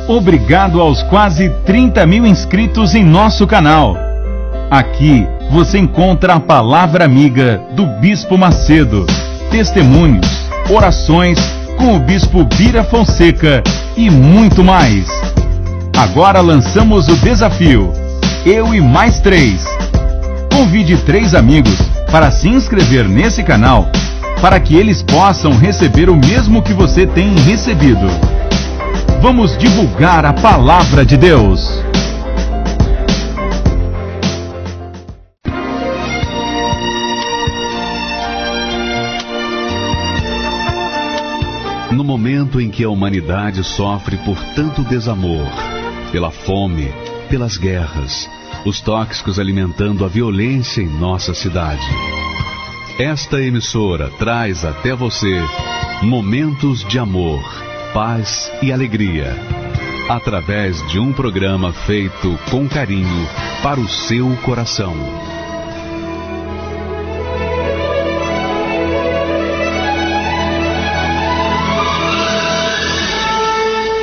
Obrigado aos quase 30 mil inscritos em nosso canal. Aqui você encontra a palavra amiga do Bispo Macedo, testemunhos, orações com o Bispo Bira Fonseca e muito mais. Agora lançamos o desafio, eu e mais 3. Convide 3 amigos para se inscrever nesse canal, para que eles possam receber o mesmo que você tem recebido. Vamos divulgar a palavra de Deus. No momento em que a humanidade sofre por tanto desamor, pela fome, pelas guerras, os tóxicos alimentando a violência em nossa cidade, esta emissora traz até você momentos de amor, paz e alegria, através de um programa feito com carinho para o seu coração.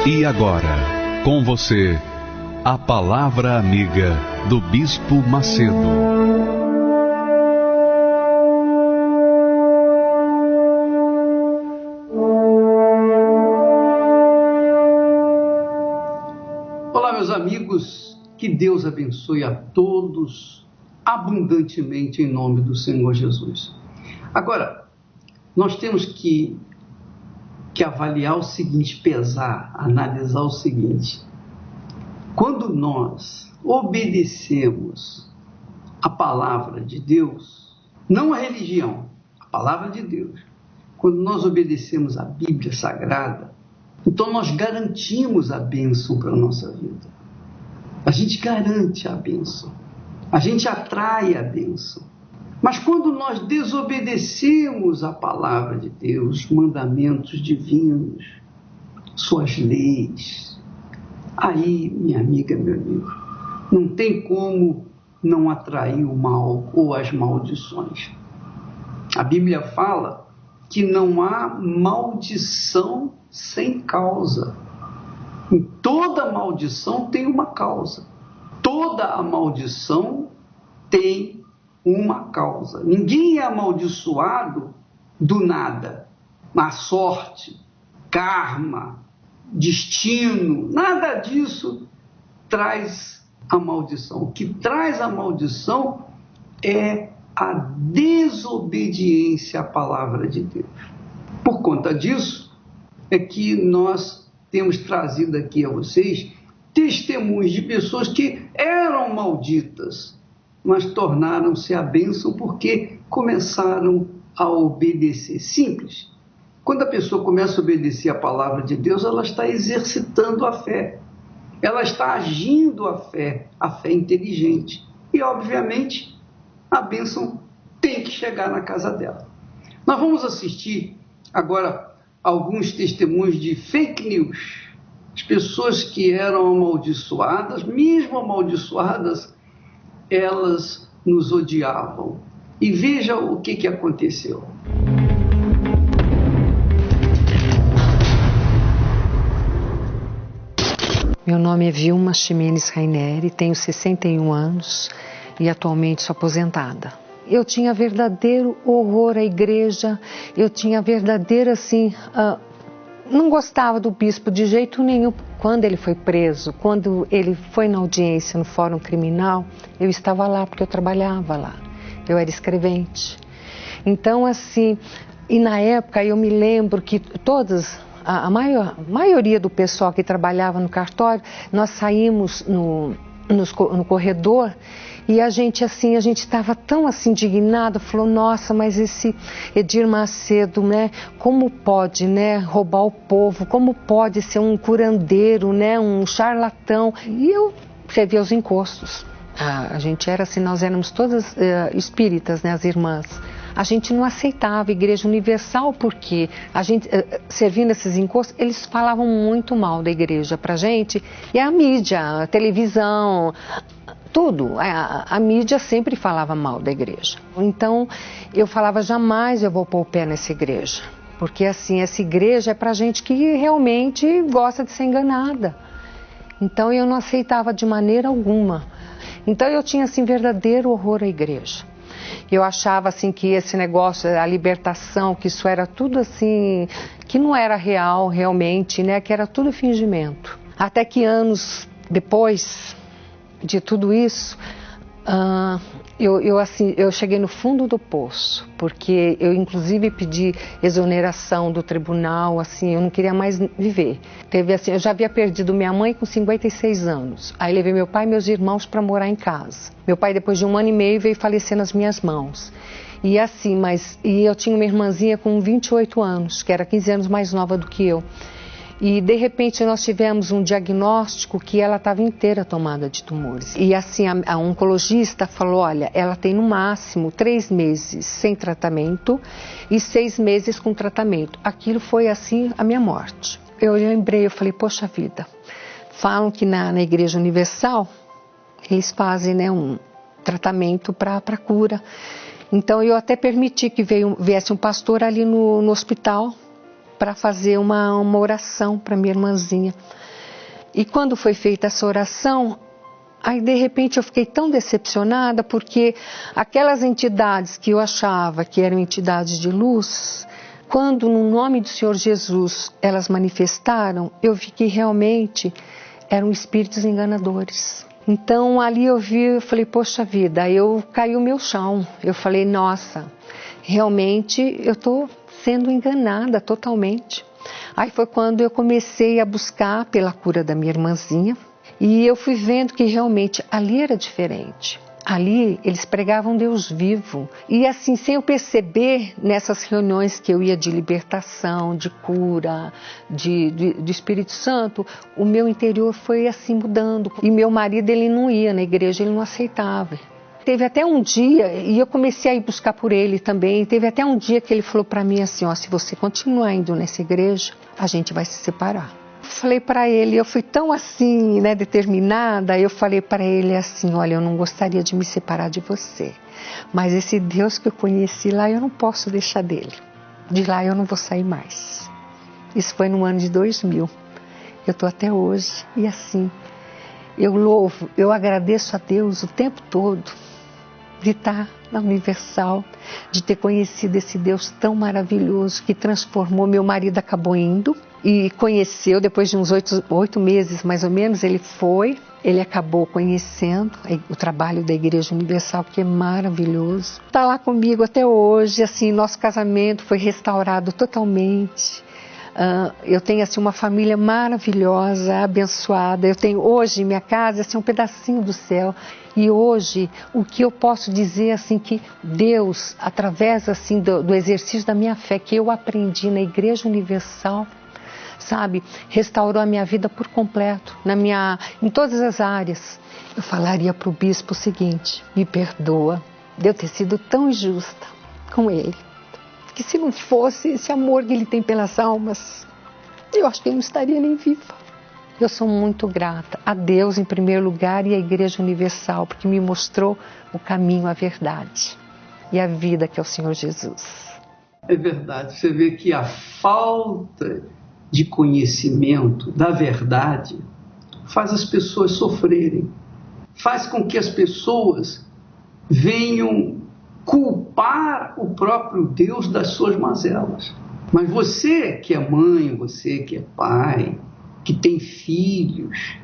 E agora, com você, a palavra amiga do Bispo Macedo. Amigos, que Deus abençoe a todos abundantemente em nome do Senhor Jesus. Agora, nós temos que avaliar o seguinte, pesar, analisar o seguinte. Quando nós obedecemos a palavra de Deus, não a religião, a palavra de Deus, quando nós obedecemos a Bíblia Sagrada, então nós garantimos a bênção para a nossa vida. A gente garante a bênção. A gente atrai a bênção. Mas quando nós desobedecemos a palavra de Deus, os mandamentos divinos, suas leis, aí, minha amiga, meu amigo, não tem como não atrair o mal ou as maldições. A Bíblia fala que não há maldição sem causa. Em toda maldição tem uma causa. Toda a maldição tem uma causa. Ninguém é amaldiçoado do nada. Má sorte, karma, destino, nada disso traz a maldição. O que traz a maldição é a desobediência à palavra de Deus. Por conta disso, é que nós temos trazido aqui a vocês testemunhos de pessoas que eram malditas, mas tornaram-se a bênção porque começaram a obedecer. Simples. Quando a pessoa começa a obedecer a palavra de Deus, ela está exercitando a fé. Ela está agindo a fé inteligente. E, obviamente, a bênção tem que chegar na casa dela. Nós vamos assistir agora alguns testemunhos de fake news. As pessoas que eram amaldiçoadas, mesmo amaldiçoadas, elas nos odiavam. E veja o que aconteceu. Meu nome é Vilma Ximenes Raineri, tenho 61 anos e atualmente sou aposentada. Eu tinha verdadeiro horror à igreja, eu tinha verdadeiro não gostava do bispo de jeito nenhum. Quando ele foi preso, quando ele foi na audiência no Fórum Criminal, eu estava lá porque eu trabalhava lá, eu era escrevente. Então e na época eu me lembro que a maioria do pessoal que trabalhava no cartório, nós saímos no corredor. E a gente estava tão indignado, falou, nossa, mas esse Edir Macedo, né, como pode, né, roubar o povo, como pode ser um curandeiro, né, um charlatão. E eu revia os encostos. A gente era nós éramos todas espíritas, né, as irmãs. A gente não aceitava a Igreja Universal porque a gente, servindo esses encostos, eles falavam muito mal da igreja pra gente. E a mídia, a televisão, tudo, a mídia sempre falava mal da igreja. Então, eu falava, jamais eu vou pôr o pé nessa igreja. Porque essa igreja é pra gente que realmente gosta de ser enganada. Então eu não aceitava de maneira alguma. Então eu tinha assim verdadeiro horror à igreja. Eu achava assim que esse negócio, a libertação, que isso era tudo assim, que não era real realmente, né? Que era tudo fingimento. Até que depois de tudo isso, eu cheguei no fundo do poço, porque eu inclusive pedi exoneração do tribunal, assim, eu não queria mais viver. Eu já havia perdido minha mãe com 56 anos, aí levei meu pai e meus irmãos para morar em casa. Meu pai, depois de 1 ano e meio, veio falecer nas minhas mãos. E assim, e eu tinha uma irmãzinha com 28 anos, que era 15 anos mais nova do que eu. E de repente nós tivemos um diagnóstico que ela estava inteira tomada de tumores. E assim a oncologista falou, olha, ela tem no máximo 3 meses sem tratamento e 6 meses com tratamento. Aquilo foi assim a minha morte. Eu lembrei, eu falei, poxa vida, falam que na Igreja Universal eles fazem, né, um tratamento para cura. Então eu até permiti que viesse um pastor ali no hospital para fazer uma oração para minha irmãzinha. E quando foi feita essa oração, aí de repente eu fiquei tão decepcionada, porque aquelas entidades que eu achava que eram entidades de luz, quando no nome do Senhor Jesus elas manifestaram, eu vi que realmente eram espíritos enganadores. Então ali eu falei, poxa vida, caiu o meu chão. Eu falei, nossa, realmente eu estou sendo enganada totalmente. Aí foi quando eu comecei a buscar pela cura da minha irmãzinha e eu fui vendo que realmente ali era diferente. Ali eles pregavam Deus vivo e assim, sem eu perceber, nessas reuniões que eu ia de libertação, de cura, do Espírito Santo, o meu interior foi assim mudando. E meu marido, ele não ia na igreja, ele não aceitava. Teve até um dia, e eu comecei a ir buscar por ele também, teve até um dia que ele falou para mim assim, ó, se você continuar indo nessa igreja, a gente vai se separar. Eu falei para ele, eu fui tão assim, né, determinada, eu falei para ele assim, olha, eu não gostaria de me separar de você, mas esse Deus que eu conheci lá, eu não posso deixar dele. De lá eu não vou sair mais. Isso foi no ano de 2000. Eu estou até hoje, e assim, eu louvo, eu agradeço a Deus o tempo todo, de estar na Universal, de ter conhecido esse Deus tão maravilhoso que transformou. Meu marido acabou indo e conheceu, depois de uns 8 meses mais ou menos, ele acabou conhecendo o trabalho da Igreja Universal, que é maravilhoso. Está lá comigo até hoje, assim, nosso casamento foi restaurado totalmente. Eu tenho assim uma família maravilhosa, abençoada. Eu tenho hoje minha casa assim um pedacinho do céu. E hoje o que eu posso dizer assim que Deus, através assim do exercício da minha fé que eu aprendi na Igreja Universal, sabe, restaurou a minha vida por completo, em todas as áreas. Eu falaria para o bispo o seguinte: me perdoa de eu ter sido tão injusta com ele. Que se não fosse esse amor que ele tem pelas almas, eu acho que ele não estaria nem viva. Eu sou muito grata a Deus em primeiro lugar e à Igreja Universal, porque me mostrou o caminho, a verdade e a vida que é o Senhor Jesus. É verdade, você vê que a falta de conhecimento da verdade faz as pessoas sofrerem, faz com que as pessoas venham culpar o próprio Deus das suas mazelas. Mas você que é mãe, você que é pai, que tem filhos,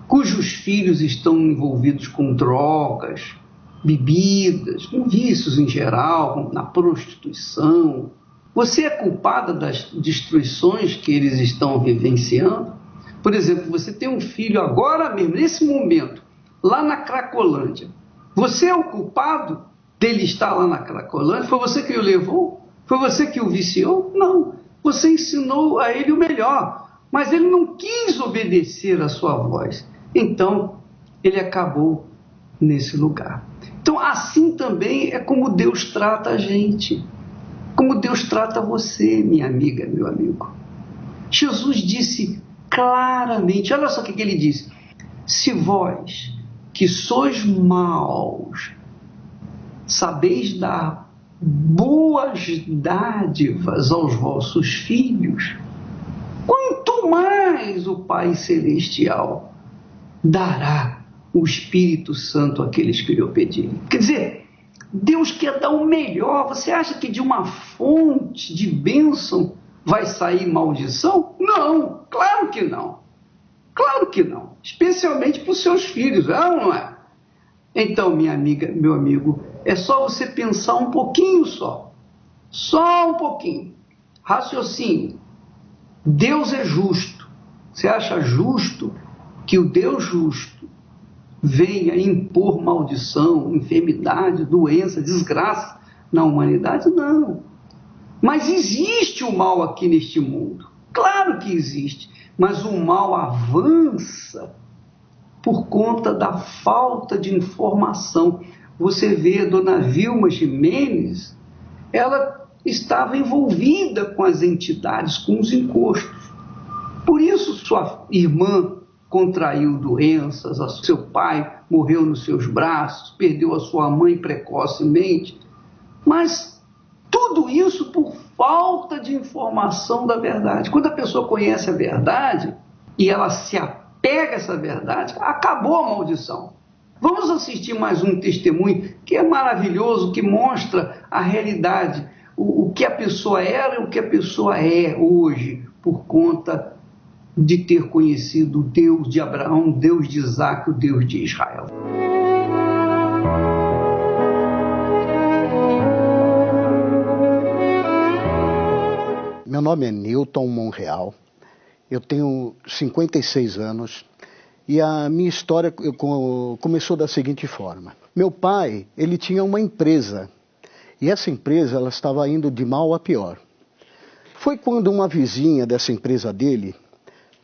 cujos filhos estão envolvidos com drogas, bebidas, com vícios em geral, na prostituição, você é culpada das destruições que eles estão vivenciando? Por exemplo, você tem um filho agora mesmo, nesse momento, lá na Cracolândia. Você é o culpado dele estar lá na Cracolândia? Foi você que o levou? Foi você que o viciou? Não. Você ensinou a ele o melhor, mas ele não quis obedecer à sua voz. Então, ele acabou nesse lugar. Então, assim também é como Deus trata a gente. Como Deus trata você, minha amiga, meu amigo. Jesus disse claramente, olha só o que ele disse: se vós, que sois maus, sabeis dar boas dádivas aos vossos filhos, quanto mais o Pai Celestial dará o Espírito Santo àqueles que lhe o pedirem. Quer dizer, Deus quer dar o melhor. Você acha que de uma fonte de bênção vai sair maldição? Não, claro que não. Claro que não. Especialmente para os seus filhos, não é? Então, minha amiga, meu amigo, é só você pensar um pouquinho só. Só um pouquinho. Raciocínio. Deus é justo. Você acha justo que o Deus justo venha impor maldição, enfermidade, doença, desgraça na humanidade? Não. Mas existe o mal aqui neste mundo. Claro que existe. Mas o mal avança por conta da falta de informação. Você vê a dona Vilma Ximenes, ela estava envolvida com as entidades, com os encostos. Por isso sua irmã contraiu doenças, seu pai morreu nos seus braços, perdeu a sua mãe precocemente. Mas tudo isso por falta de informação da verdade. Quando a pessoa conhece a verdade e ela se apega a essa verdade, acabou a maldição. Vamos assistir mais um testemunho que é maravilhoso, que mostra a realidade, o que a pessoa era e o que a pessoa é hoje, por conta de ter conhecido o Deus de Abraão, o Deus de Isaac, o Deus de Israel. Meu nome é Newton Monreal, eu tenho 56 anos e a minha história começou da seguinte forma. Meu pai, ele tinha uma empresa e essa empresa ela estava indo de mal a pior. Foi quando uma vizinha dessa empresa dele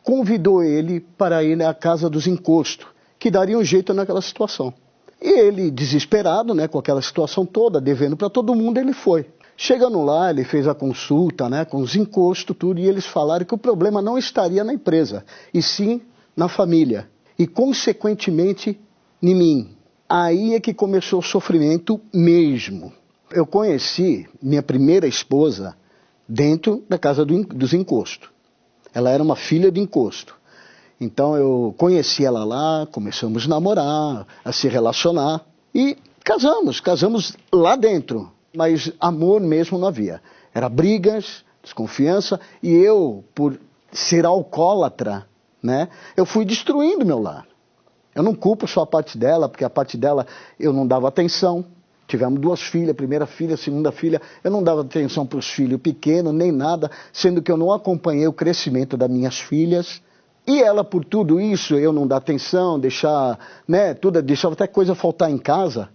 convidou ele para ir à casa dos encostos, que daria um jeito naquela situação. E ele, desesperado, né, com aquela situação toda, devendo para todo mundo, ele foi. Chegando lá, ele fez a consulta, né, com os encostos, tudo, e eles falaram que o problema não estaria na empresa, e sim na família. E, consequentemente, em mim. Aí é que começou o sofrimento mesmo. Eu conheci minha primeira esposa dentro da casa dos encostos. Ela era uma filha de encosto. Então eu conheci ela lá, começamos a namorar, a se relacionar e casamos lá dentro. Mas amor mesmo não havia. Era brigas, desconfiança e eu, por ser alcoólatra, né, eu fui destruindo meu lar. Eu não culpo só a parte dela, porque a parte dela eu não dava atenção. Tivemos 2 filhas, primeira filha, segunda filha, eu não dava atenção para os filhos pequenos, nem nada, sendo que eu não acompanhei o crescimento das minhas filhas. E ela, por tudo isso, eu não dar atenção, deixava até coisa faltar em casa,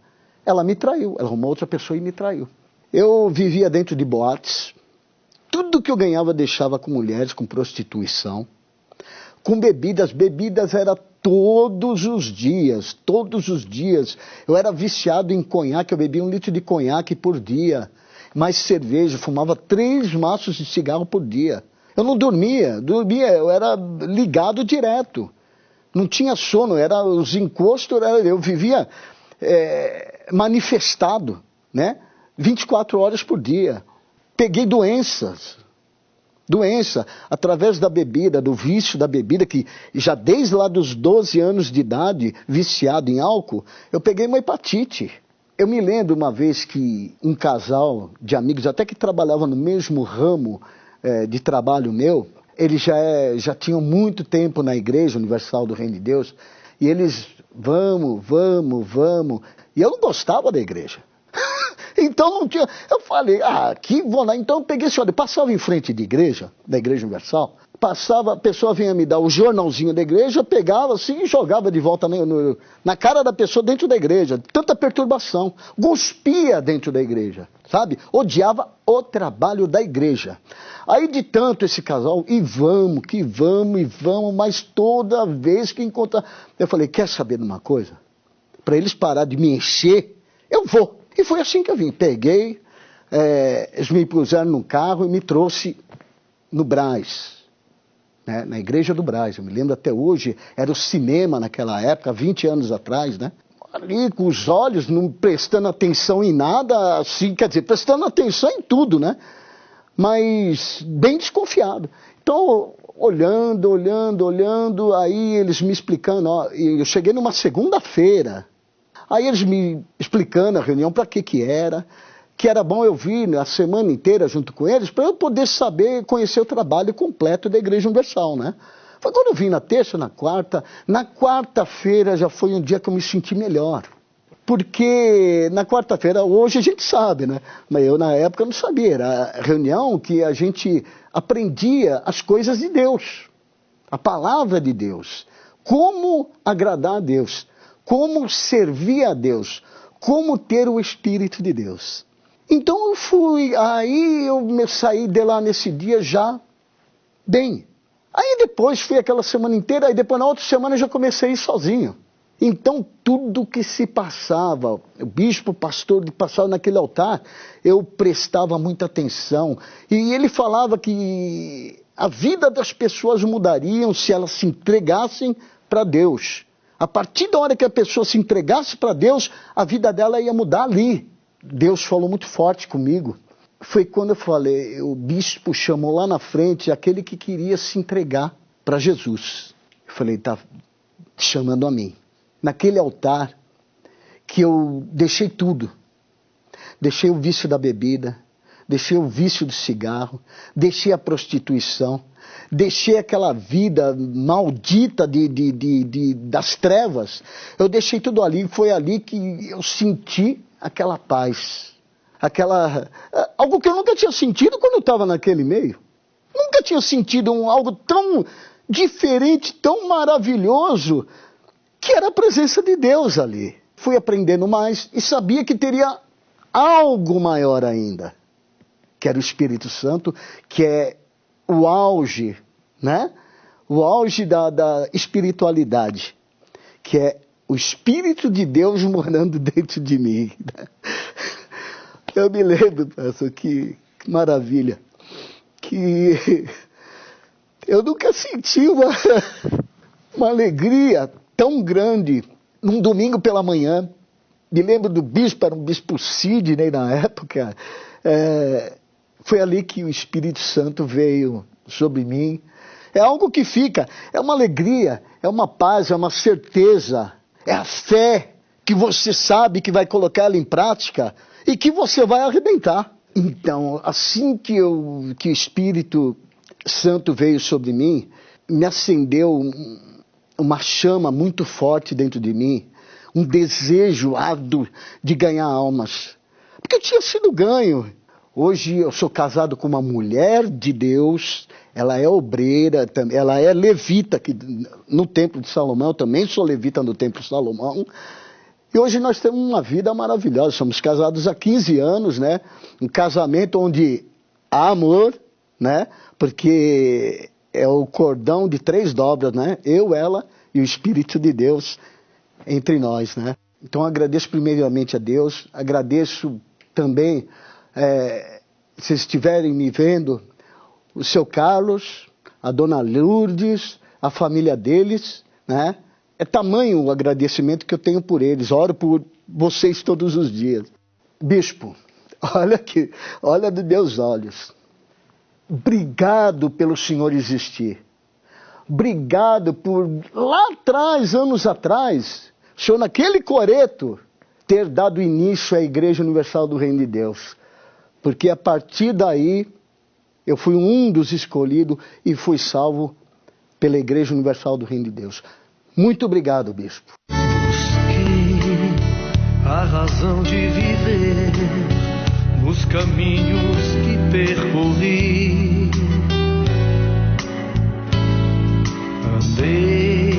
ela me traiu, ela arrumou outra pessoa e me traiu. Eu vivia dentro de boates, tudo que eu ganhava deixava com mulheres, com prostituição, com bebidas era todos os dias. Eu era viciado em conhaque, eu bebia 1 litro de conhaque por dia, mais cerveja, fumava 3 maços de cigarro por dia. Eu não dormia, eu era ligado direto. Não tinha sono, os encostos, eu vivia manifestado, né? 24 horas por dia. Peguei doença, através da bebida, do vício da bebida, que já desde lá dos 12 anos de idade, viciado em álcool, eu peguei uma hepatite. Eu me lembro uma vez que um casal de amigos, até que trabalhava no mesmo ramo de trabalho meu, eles já tinham muito tempo na Igreja Universal do Reino de Deus, e eles, vamos, e eu não gostava da igreja. Então não tinha, eu falei, que vou lá. Então eu peguei esse olho, passava em frente da Igreja Universal, a pessoa vinha me dar o jornalzinho da igreja, pegava assim e jogava de volta na cara da pessoa dentro da igreja. Tanta perturbação, cuspia dentro da igreja, sabe? Odiava o trabalho da igreja. Aí de tanto esse casal, e vamos, mas toda vez que encontrar, eu falei, quer saber de uma coisa? Para eles parar de me encher, eu vou. E foi assim que eu vim. Peguei, eles me puseram no carro e me trouxe no Brás, né, na Igreja do Brás. Eu me lembro até hoje, era o cinema naquela época, 20 anos atrás, né? Ali com os olhos, não prestando atenção em nada, assim, quer dizer, prestando atenção em tudo, né? Mas bem desconfiado. Então, olhando, aí eles me explicando, ó, e eu cheguei numa segunda-feira, aí eles me explicando a reunião, para que era bom eu vir a semana inteira junto com eles, para eu poder saber, conhecer o trabalho completo da Igreja Universal, né? Foi quando eu vim na terça, na quarta-feira já foi um dia que eu me senti melhor. Porque na quarta-feira, hoje a gente sabe, né? Mas eu na época não sabia, era a reunião que a gente aprendia as coisas de Deus, a palavra de Deus, como agradar a Deus, como servir a Deus, como ter o Espírito de Deus. Então eu saí de lá nesse dia já bem. Aí depois fui aquela semana inteira, aí depois na outra semana eu já comecei a ir sozinho. Então tudo que se passava, o bispo, o pastor que passava naquele altar, eu prestava muita atenção. E ele falava que a vida das pessoas mudariam se elas se entregassem para Deus. A partir da hora que a pessoa se entregasse para Deus, a vida dela ia mudar ali. Deus falou muito forte comigo. Foi quando eu falei, o bispo chamou lá na frente aquele que queria se entregar para Jesus. Eu falei, tá chamando a mim. Naquele altar que eu deixei tudo. Deixei o vício da bebida, deixei o vício do cigarro, deixei a prostituição, deixei aquela vida maldita das trevas. Eu deixei tudo ali, foi ali que eu senti aquela paz. Algo que eu nunca tinha sentido quando eu estava naquele meio. Nunca tinha sentido algo tão diferente, tão maravilhoso, que era a presença de Deus ali. Fui aprendendo mais e sabia que teria algo maior ainda, que era o Espírito Santo, que é o auge, né? O auge da espiritualidade, que é o Espírito de Deus morando dentro de mim. Eu me lembro, pastor, que maravilha, que eu nunca senti uma alegria tão grande num domingo pela manhã. Me lembro do bispo, era um bispo Sidney na época. Foi ali que o Espírito Santo veio sobre mim. É algo que fica, é uma alegria, é uma paz, é uma certeza, é a fé que você sabe que vai colocar ela em prática e que você vai arrebentar. Então, assim que o Espírito Santo veio sobre mim, me acendeu uma chama muito forte dentro de mim, um desejo árduo de ganhar almas. Porque eu tinha sido ganho. Hoje eu sou casado com uma mulher de Deus, ela é obreira, ela é levita aqui no Templo de Salomão, eu também sou levita no Templo de Salomão. E hoje nós temos uma vida maravilhosa, somos casados há 15 anos, né? Um casamento onde há amor, né? Porque é o cordão de 3 dobras, né? Eu, ela e o Espírito de Deus entre nós, né? Então agradeço primeiramente a Deus, agradeço também, se vocês estiverem me vendo, o seu Carlos, a dona Lourdes, a família deles, né? É tamanho o agradecimento que eu tenho por eles, oro por vocês todos os dias. Bispo, olha aqui, olha dos meus olhos. Obrigado pelo Senhor existir. Obrigado por, lá atrás, anos atrás, o Senhor naquele coreto, ter dado início à Igreja Universal do Reino de Deus. Porque a partir daí, eu fui um dos escolhidos e fui salvo pela Igreja Universal do Reino de Deus. Muito obrigado, bispo. Busquei a razão de viver nos caminhos que percorri. Andei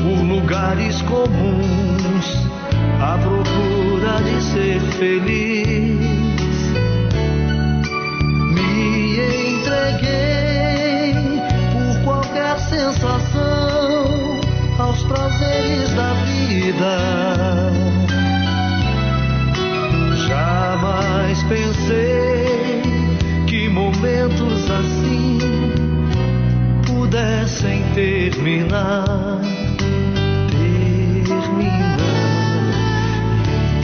por lugares comuns à procura de ser feliz. Me entreguei por qualquer sensação aos prazeres da vida. Jamais pensei que momentos assim pudessem terminar.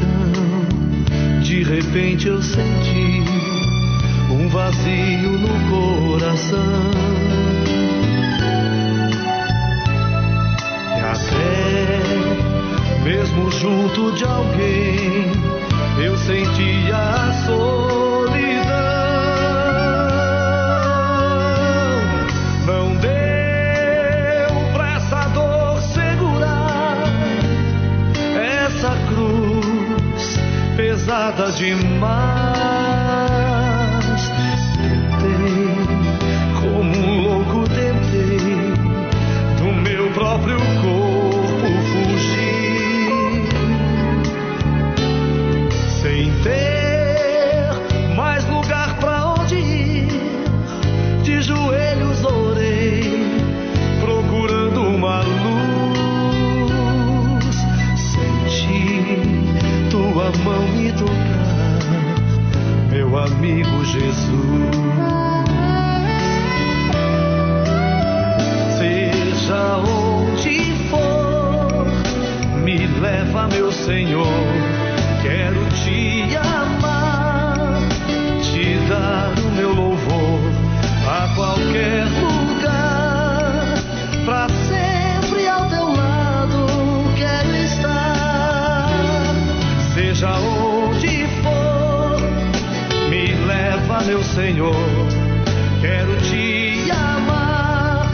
Então, de repente eu senti um vazio no coração. junto de alguém eu sentia a solidão. Não deu pra essa dor segurar essa cruz pesada demais. Tentei, como um louco tentei, do meu próprio corpo fugir, sem ter mais lugar pra onde ir. De joelhos orei, procurando uma luz. Senti tua mão me tocar, meu amigo Jesus. Seja onde for, me leva, meu Senhor. Quero te amar, te dar o meu louvor a qualquer lugar. Pra sempre ao teu lado quero estar. Seja onde for, me leva, meu Senhor. Quero te amar,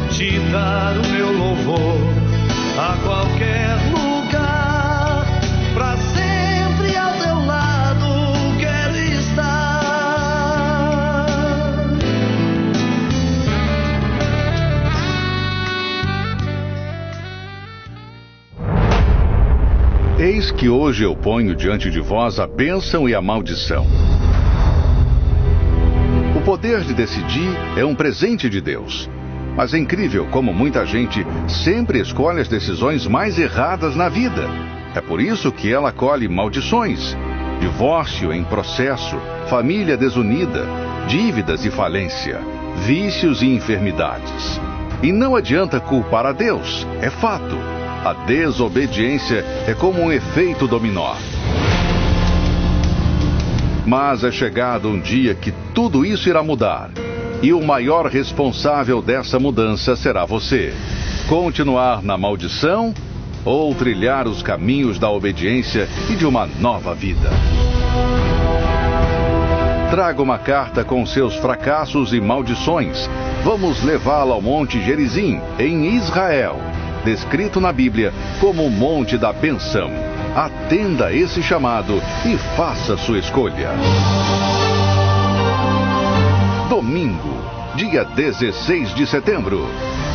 te dar o meu louvor a qualquer lugar. Pra sempre ao teu lado quero estar. Eis que hoje eu ponho diante de vós a bênção e a maldição. O poder de decidir é um presente de Deus. Mas é incrível como muita gente sempre escolhe as decisões mais erradas na vida. É por isso que ela colhe maldições, divórcio em processo, família desunida, dívidas e falência, vícios e enfermidades. E não adianta culpar a Deus, é fato. A desobediência é como um efeito dominó. Mas é chegado um dia que tudo isso irá mudar. E o maior responsável dessa mudança será você. Continuar na maldição ou trilhar os caminhos da obediência e de uma nova vida. Traga uma carta com seus fracassos e maldições. Vamos levá-la ao Monte Gerizim, em Israel, descrito na Bíblia como o Monte da Bênção. Atenda a esse chamado e faça sua escolha. Domingo, dia 16 de setembro,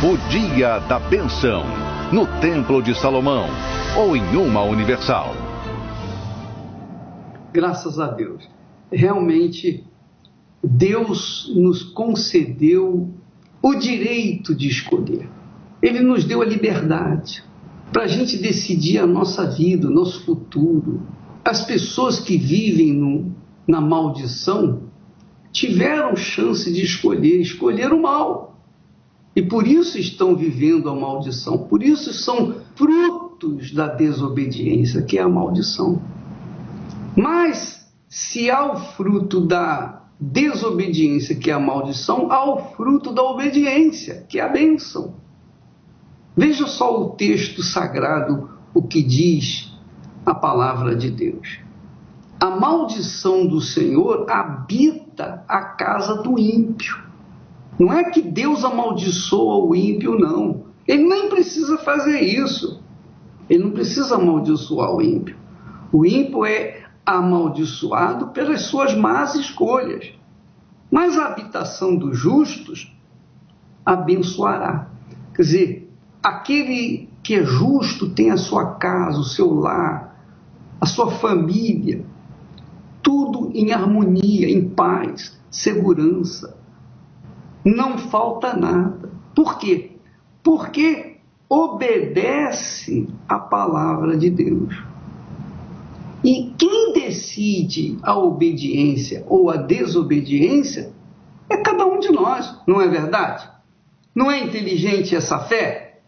o Dia da Bênção, no Templo de Salomão ou em uma Universal. Graças a Deus. Realmente, Deus nos concedeu o direito de escolher. Ele nos deu a liberdade para a gente decidir a nossa vida, o nosso futuro. As pessoas que vivem na maldição tiveram chance de escolher o mal. E por isso estão vivendo a maldição. Por isso são frutos da desobediência, que é a maldição. Mas, se há o fruto da desobediência, que é a maldição, há o fruto da obediência, que é a bênção. Veja só o texto sagrado, o que diz a palavra de Deus. A maldição do Senhor habita a casa do ímpio. Não é que Deus amaldiçoa o ímpio, não. Ele nem precisa fazer isso. Ele não precisa amaldiçoar o ímpio. O ímpio é amaldiçoado pelas suas más escolhas. Mas a habitação dos justos abençoará. Quer dizer, aquele que é justo tem a sua casa, o seu lar, a sua família, tudo em harmonia, em paz, segurança. Não falta nada. Por quê? Porque obedece a palavra de Deus. E quem decide a obediência ou a desobediência é cada um de nós, não é verdade? Não é inteligente essa fé?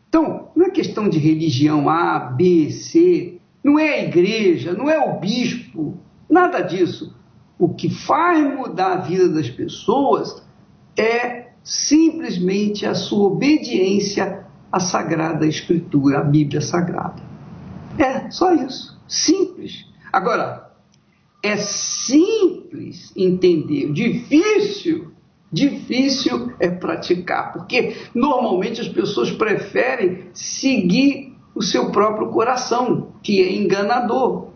Então, não é questão de religião A, B, C, não é a igreja, não é o bispo, nada disso. O que faz mudar a vida das pessoas é simplesmente a sua obediência à Sagrada Escritura, à Bíblia Sagrada. É Só isso. Simples. Agora, é simples entender, difícil é praticar, porque normalmente as pessoas preferem seguir o seu próprio coração, que é enganador.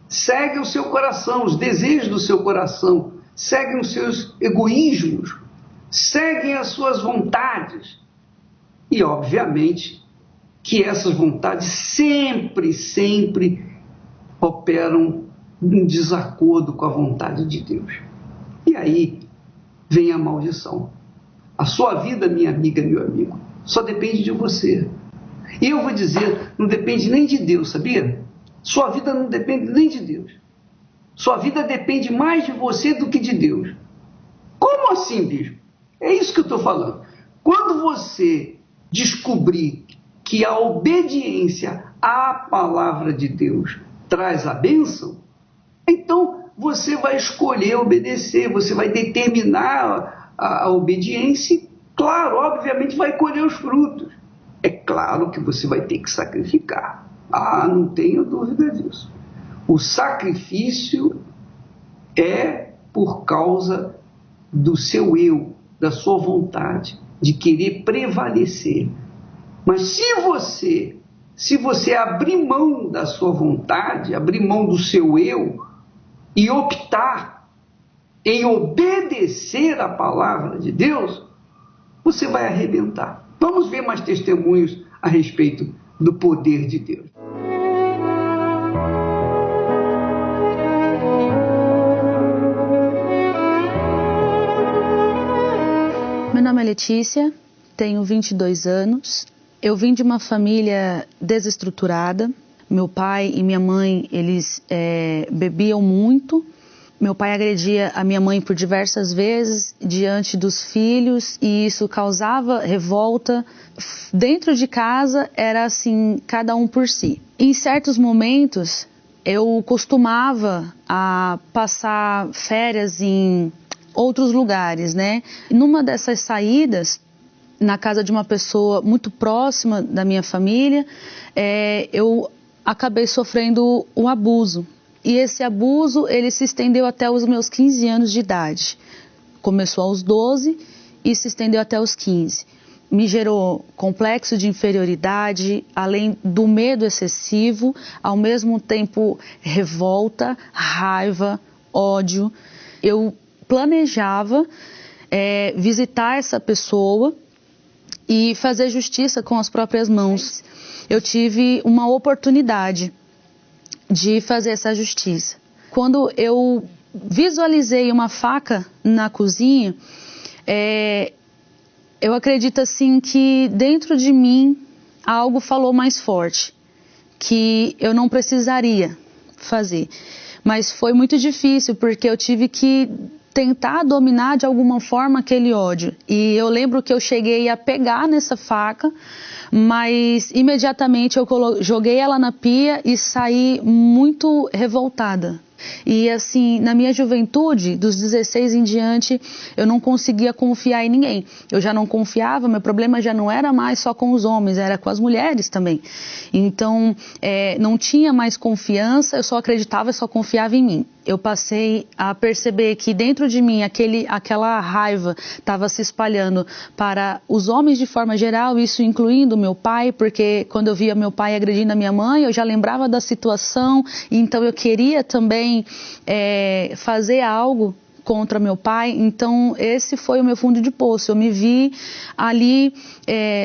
Segue o seu coração, os desejos do seu coração, seguem os seus egoísmos, seguem as suas vontades. E, obviamente, que essas vontades sempre operam em desacordo com a vontade de Deus. E aí vem a maldição. A sua vida, minha amiga, meu amigo, só depende de você. E eu vou dizer, não depende nem de Deus, sabia? Sua vida não depende nem de Deus. Sua vida depende mais de você do que de Deus. Como assim, bispo? É isso que eu estou falando. Quando você descobrir que a obediência à palavra de Deus traz a bênção, então você vai escolher obedecer, você vai determinar a obediência e, claro, obviamente vai colher os frutos. É claro que você vai ter que sacrificar. Não tenho dúvida disso. O sacrifício é por causa do seu eu, da sua vontade, de querer prevalecer. Mas se você abrir mão da sua vontade, abrir mão do seu eu e optar em obedecer a palavra de Deus, você vai arrebentar. Vamos ver mais testemunhos a respeito do poder de Deus. Meu nome é Letícia, tenho 22 anos. Eu vim de uma família desestruturada. Meu pai e minha mãe, eles bebiam muito. Meu pai agredia a minha mãe por diversas vezes diante dos filhos e isso causava revolta. Dentro de casa era assim, cada um por si. Em certos momentos, eu costumava passar férias em outros lugares, né? Numa dessas saídas, na casa de uma pessoa muito próxima da minha família, eu acabei sofrendo um abuso. E esse abuso, ele se estendeu até os meus 15 anos de idade. Começou aos 12 e se estendeu até os 15. Me gerou complexo de inferioridade, além do medo excessivo, ao mesmo tempo revolta, raiva, ódio. Eu planejava visitar essa pessoa e fazer justiça com as próprias mãos. Eu tive uma oportunidade de fazer essa justiça. Quando eu visualizei uma faca na cozinha, eu acredito assim que dentro de mim algo falou mais forte, que eu não precisaria fazer. Mas foi muito difícil porque eu tive que tentar dominar de alguma forma aquele ódio. E eu lembro que eu cheguei a pegar nessa faca, mas imediatamente eu joguei ela na pia e saí muito revoltada. E assim, na minha juventude, dos 16 em diante, eu não conseguia confiar em ninguém. Eu já não confiava, meu problema já não era mais só com os homens, era com as mulheres também. Então, não tinha mais confiança, eu só acreditava, só confiava em mim. Eu passei a perceber que dentro de mim aquela raiva estava se espalhando para os homens de forma geral, isso incluindo meu pai, porque quando eu via meu pai agredindo a minha mãe, eu já lembrava da situação, então eu queria também fazer algo contra meu pai. Então esse foi o meu fundo de poço. Eu me vi ali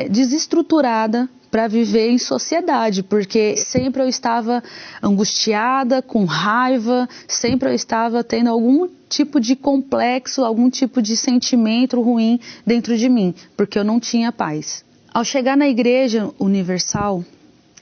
desestruturada para viver em sociedade, porque sempre eu estava angustiada, com raiva, sempre eu estava tendo algum tipo de complexo, algum tipo de sentimento ruim dentro de mim, porque eu não tinha paz. Ao chegar na Igreja Universal,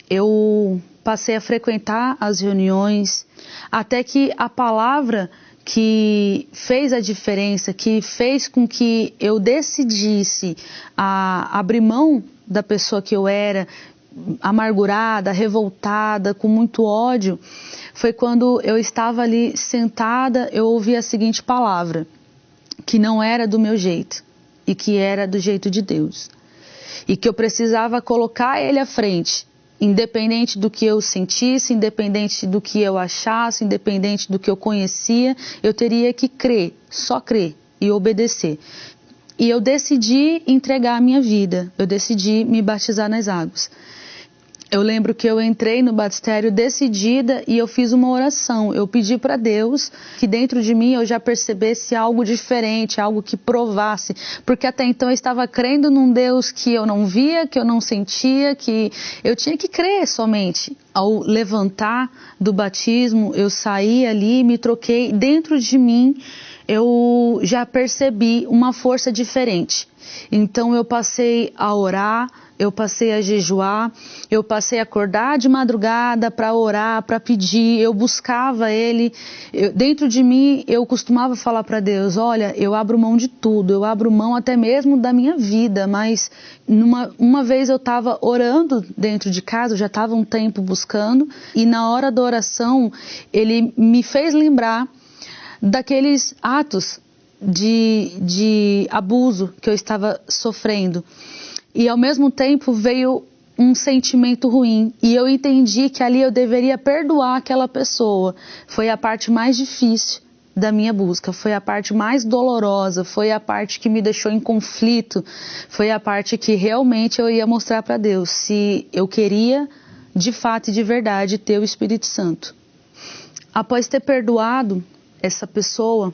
eu passei a frequentar as reuniões, até que a palavra que fez a diferença, que fez com que eu decidisse abrir mão da pessoa que eu era, amargurada, revoltada, com muito ódio, foi quando eu estava ali sentada, eu ouvi a seguinte palavra, que não era do meu jeito, e que era do jeito de Deus. E que eu precisava colocar ele à frente Independente do que eu sentisse, independente do que eu achasse, independente do que eu conhecia, eu teria que crer, só crer e obedecer. E eu decidi entregar a minha vida, eu decidi me batizar nas águas. Eu lembro que eu entrei no batistério decidida e eu fiz uma oração. Eu pedi para Deus que dentro de mim eu já percebesse algo diferente, algo que provasse. Porque até então eu estava crendo num Deus que eu não via, que eu não sentia, que eu tinha que crer somente. Ao levantar do batismo, eu saí ali, me troquei. Dentro de mim eu já percebi uma força diferente. Então eu passei a orar, eu passei a jejuar, eu passei a acordar de madrugada para orar, para pedir, eu buscava Ele. Dentro de mim eu costumava falar para Deus, olha, eu abro mão de tudo, eu abro mão até mesmo da minha vida, mas uma vez eu estava orando dentro de casa, eu já estava um tempo buscando, e na hora da oração Ele me fez lembrar daqueles atos de abuso que eu estava sofrendo. E ao mesmo tempo veio um sentimento ruim. E eu entendi que ali eu deveria perdoar aquela pessoa. Foi a parte mais difícil da minha busca. Foi a parte mais dolorosa. Foi a parte que me deixou em conflito. Foi a parte que realmente eu ia mostrar para Deus se eu queria, de fato e de verdade, ter o Espírito Santo. Após ter perdoado essa pessoa,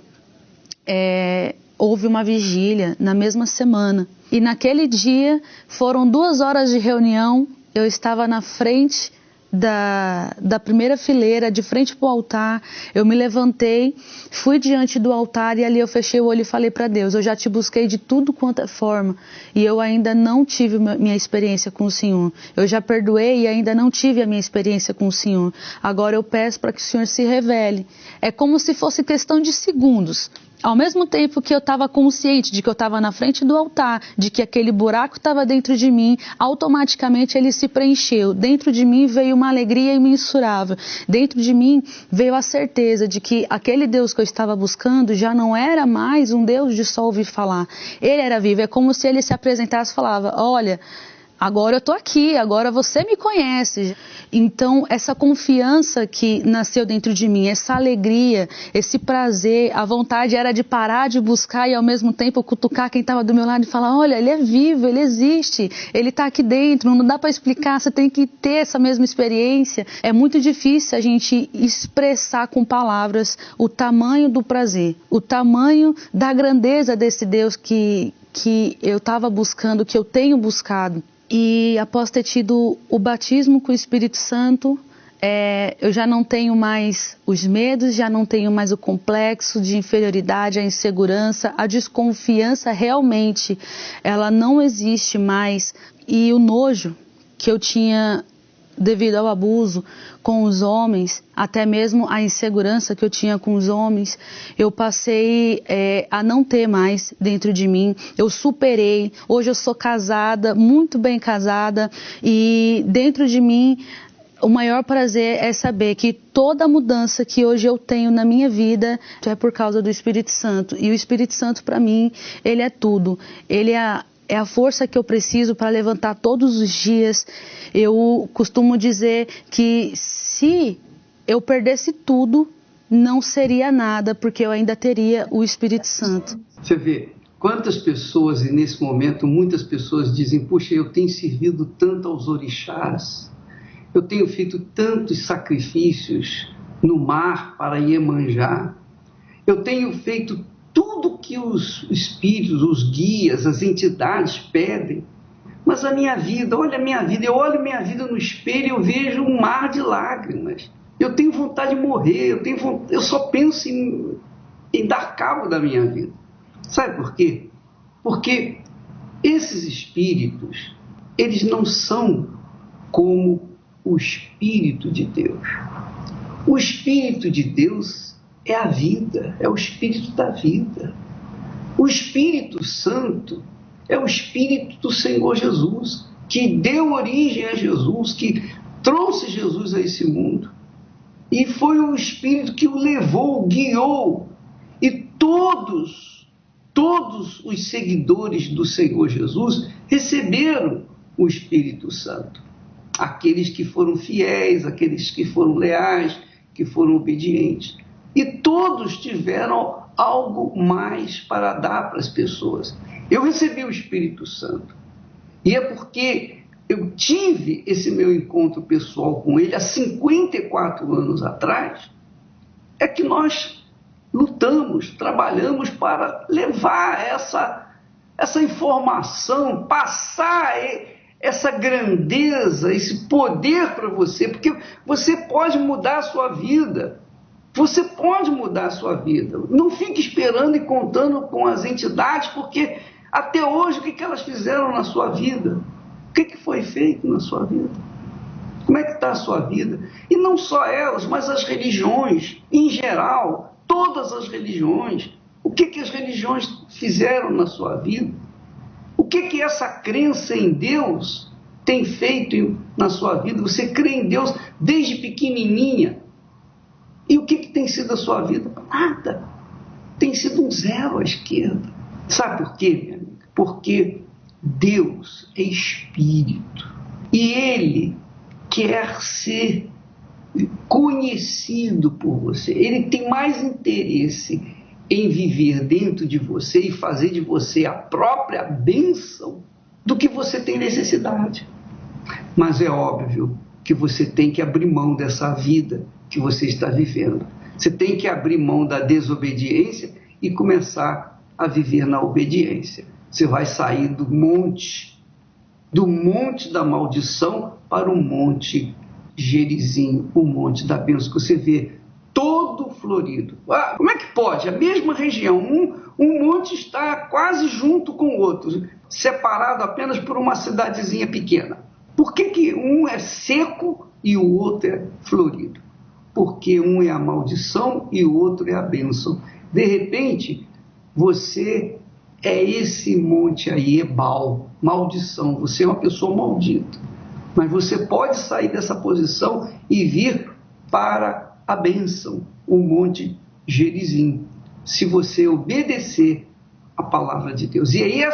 houve uma vigília na mesma semana. E naquele dia foram 2 horas de reunião. Eu estava na frente da primeira fileira, de frente para o altar. Eu me levantei, fui diante do altar e ali eu fechei o olho e falei para Deus, eu já te busquei de tudo quanto é forma e eu ainda não tive minha experiência com o Senhor. Eu já perdoei e ainda não tive a minha experiência com o Senhor. Agora eu peço para que o Senhor se revele. É como se fosse questão de segundos. Ao mesmo tempo que eu estava consciente de que eu estava na frente do altar, de que aquele buraco estava dentro de mim, automaticamente ele se preencheu. Dentro de mim veio uma alegria imensurável. Dentro de mim veio a certeza de que aquele Deus que eu estava buscando já não era mais um Deus de só ouvir falar. Ele era vivo. É como se ele se apresentasse e falava, olha, agora eu estou aqui, agora você me conhece. Então, essa confiança que nasceu dentro de mim, essa alegria, esse prazer, a vontade era de parar de buscar e ao mesmo tempo cutucar quem estava do meu lado e falar, olha, ele é vivo, ele existe, ele está aqui dentro, não dá para explicar, você tem que ter essa mesma experiência. É muito difícil a gente expressar com palavras o tamanho do prazer, o tamanho da grandeza desse Deus que eu estava buscando, que eu tenho buscado. E após ter tido o batismo com o Espírito Santo, eu já não tenho mais os medos, já não tenho mais o complexo de inferioridade, a insegurança, a desconfiança realmente, ela não existe mais. E o nojo que eu tinha devido ao abuso com os homens, até mesmo a insegurança que eu tinha com os homens, eu passei a não ter mais dentro de mim. Eu superei. Hoje eu sou casada, muito bem casada, e dentro de mim o maior prazer é saber que toda a mudança que hoje eu tenho na minha vida é por causa do Espírito Santo. E o Espírito Santo, para mim, ele é tudo. Ele é a força que eu preciso para levantar todos os dias. Eu costumo dizer que se eu perdesse tudo, não seria nada, porque eu ainda teria o Espírito Santo. Você vê quantas pessoas, e nesse momento muitas pessoas dizem, puxa, eu tenho servido tanto aos orixás, eu tenho feito tantos sacrifícios no mar para Iemanjá, eu tenho feito tudo que os espíritos, os guias, as entidades pedem, mas a minha vida, olha a minha vida, eu olho minha vida no espelho e eu vejo um mar de lágrimas. Eu tenho vontade de morrer, eu só penso em dar cabo da minha vida. Sabe por quê? Porque esses espíritos, eles não são como o Espírito de Deus. O Espírito de Deus é a vida, é o Espírito da vida. O Espírito Santo é o Espírito do Senhor Jesus, que deu origem a Jesus, que trouxe Jesus a esse mundo. E foi o Espírito que o levou, guiou. E todos os seguidores do Senhor Jesus receberam o Espírito Santo. aqueles que foram fiéis, aqueles que foram leais, que foram obedientes. E todos tiveram algo mais para dar para as pessoas. Eu recebi o Espírito Santo. E é porque eu tive esse meu encontro pessoal com ele há 54 anos atrás, é que nós lutamos, trabalhamos para levar essa informação, passar essa grandeza, esse poder para você, porque você pode mudar a sua vida. Você pode mudar a sua vida. Não fique esperando e contando com as entidades, porque até hoje o que elas fizeram na sua vida? O que foi feito na sua vida? Como é que está a sua vida? E não só elas, mas as religiões em geral, todas as religiões. O que as religiões fizeram na sua vida? O que essa crença em Deus tem feito na sua vida? Você crê em Deus desde pequenininha. E o que tem sido a sua vida? Nada. Tem sido um zero à esquerda. Sabe por quê, minha amiga? Porque Deus é espírito. E Ele quer ser conhecido por você. Ele tem mais interesse em viver dentro de você e fazer de você a própria bênção do que você tem necessidade. Mas é óbvio que você tem que abrir mão dessa vida que você está vivendo. Você tem que abrir mão da desobediência e começar a viver na obediência. Você vai sair do monte da maldição para o monte Gerizim, o monte da bênção, que você vê todo florido. Ah, como é que pode? A mesma região, um monte está quase junto com o outro, separado apenas por uma cidadezinha pequena. Por que um é seco e o outro é florido? Porque um é a maldição e o outro é a bênção. De repente, você é esse monte aí, Ebal, maldição. Você é uma pessoa maldita. Mas você pode sair dessa posição e vir para a bênção, o monte Gerizim, se você obedecer a palavra de Deus. E aí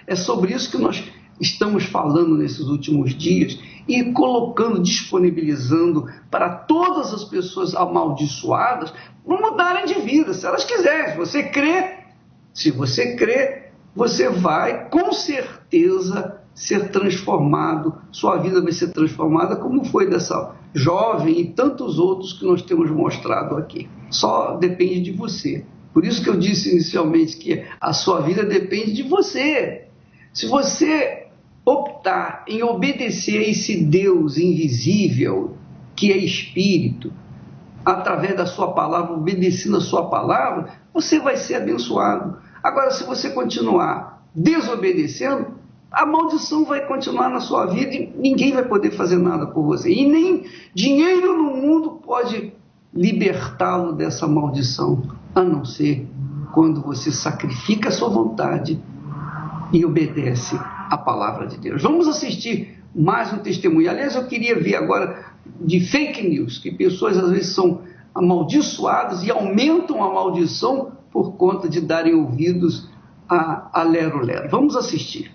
é sobre isso que nós estamos falando nesses últimos dias e colocando, disponibilizando para todas as pessoas amaldiçoadas mudarem de vida, se elas quiserem. Se você crê, você vai com certeza ser transformado, sua vida vai ser transformada como foi dessa jovem e tantos outros que nós temos mostrado aqui. Só depende de você. Por isso que eu disse inicialmente que a sua vida depende de você. Se você optar em obedecer a esse Deus invisível, que é Espírito, através da sua palavra, obedecendo a sua palavra, você vai ser abençoado. Agora, se você continuar desobedecendo, a maldição vai continuar na sua vida e ninguém vai poder fazer nada por você. E nem dinheiro no mundo pode libertá-lo dessa maldição, a não ser quando você sacrifica a sua vontade e obedece a palavra de Deus. Vamos assistir mais um testemunho. Aliás, eu queria ver agora de fake news, que pessoas às vezes são amaldiçoadas e aumentam a maldição por conta de darem ouvidos a lero-lero. Vamos assistir.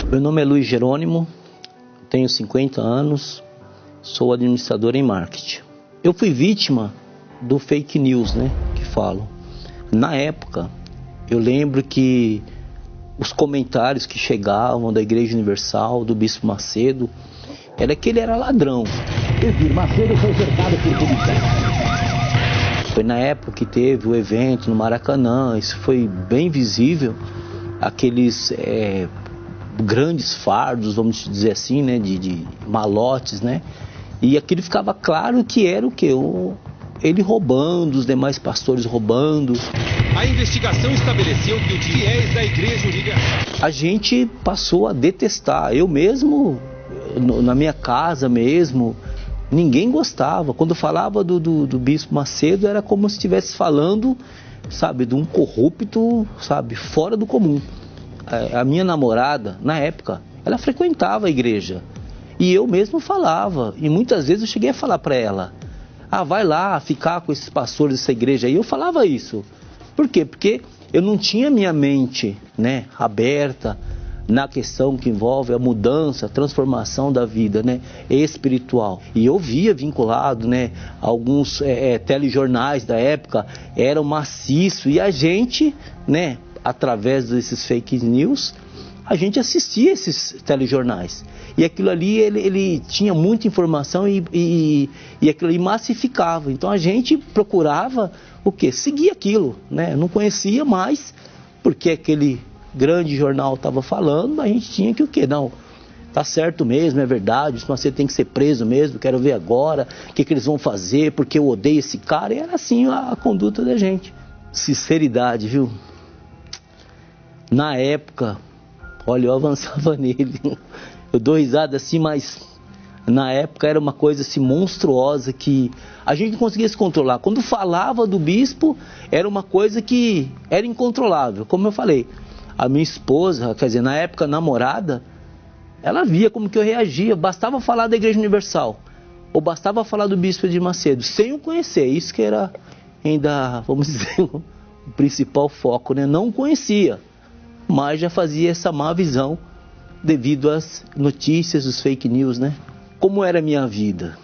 Meu nome é Luiz Jerônimo, tenho 50 anos, sou administrador em marketing. Eu fui vítima do fake news, que falam. Na época, eu lembro que os comentários que chegavam da Igreja Universal, do Bispo Macedo, era que ele era ladrão. Macedo foi cercado por policiais. Foi na época que teve o evento no Maracanã, isso foi bem visível, aqueles grandes fardos, vamos dizer assim, de malotes, e aquilo ficava claro que era o quê? Ele roubando, os demais pastores roubando. A investigação estabeleceu que os fiéis da Igreja Universal... A gente passou a detestar, eu mesmo, na minha casa mesmo, ninguém gostava. Quando falava do Bispo Macedo, era como se estivesse falando, de um corrupto, fora do comum. A minha namorada, na época, ela frequentava a igreja. E eu mesmo falava. E muitas vezes eu cheguei a falar para ela: vai lá ficar com esses pastores dessa igreja aí. Eu falava isso. Por quê? Porque eu não tinha minha mente, né, aberta na questão que envolve a mudança, a transformação da vida, né, espiritual. E eu via vinculado, né, alguns telejornais da época eram maciço, e a gente, né, através desses fake news, a gente assistia esses telejornais. E aquilo ali, ele tinha muita informação e aquilo ali massificava. Então a gente procurava o quê? Seguir aquilo, né? Não conhecia mais, porque aquele grande jornal estava falando, a gente tinha que o quê? Não, tá certo mesmo, é verdade, você tem que ser preso mesmo, quero ver agora, o que eles vão fazer, porque eu odeio esse cara. E era assim a conduta da gente. Sinceridade, viu? Na época, olha, eu avançava nele. Eu dou risada assim, mas na época era uma coisa assim monstruosa que a gente não conseguia se controlar. Quando falava do bispo, era uma coisa que era incontrolável. Como eu falei, a minha esposa, quer dizer, na época namorada, ela via como que eu reagia. Bastava falar da Igreja Universal, ou bastava falar do bispo Edir Macedo, sem o conhecer. Isso que era ainda, vamos dizer, o principal foco, né? Não conhecia, mas já fazia essa má visão devido às notícias, os fake news, né? Como era a minha vida,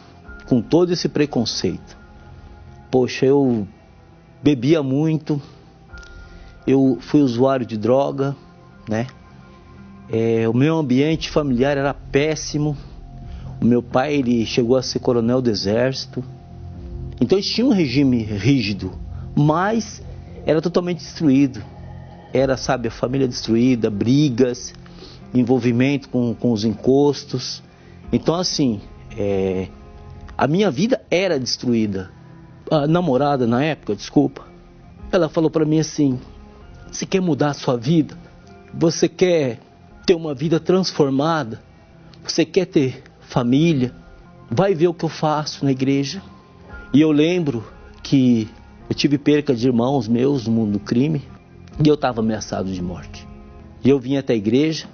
com todo esse preconceito? Poxa, eu bebia muito, eu fui usuário de droga, né? O meu ambiente familiar era péssimo. O meu pai, ele chegou a ser coronel do exército. Então eles tinham um regime rígido, mas era totalmente destruído. Era, sabe, a família destruída, brigas, envolvimento com os encostos. Então, assim, a minha vida era destruída. A namorada, na época, desculpa, ela falou pra mim assim: você quer mudar a sua vida? Você quer ter uma vida transformada? Você quer ter família? Vai ver o que eu faço na igreja. E eu lembro que eu tive perca de irmãos meus no mundo do crime, e eu estava ameaçado de morte. E eu vim até a igreja,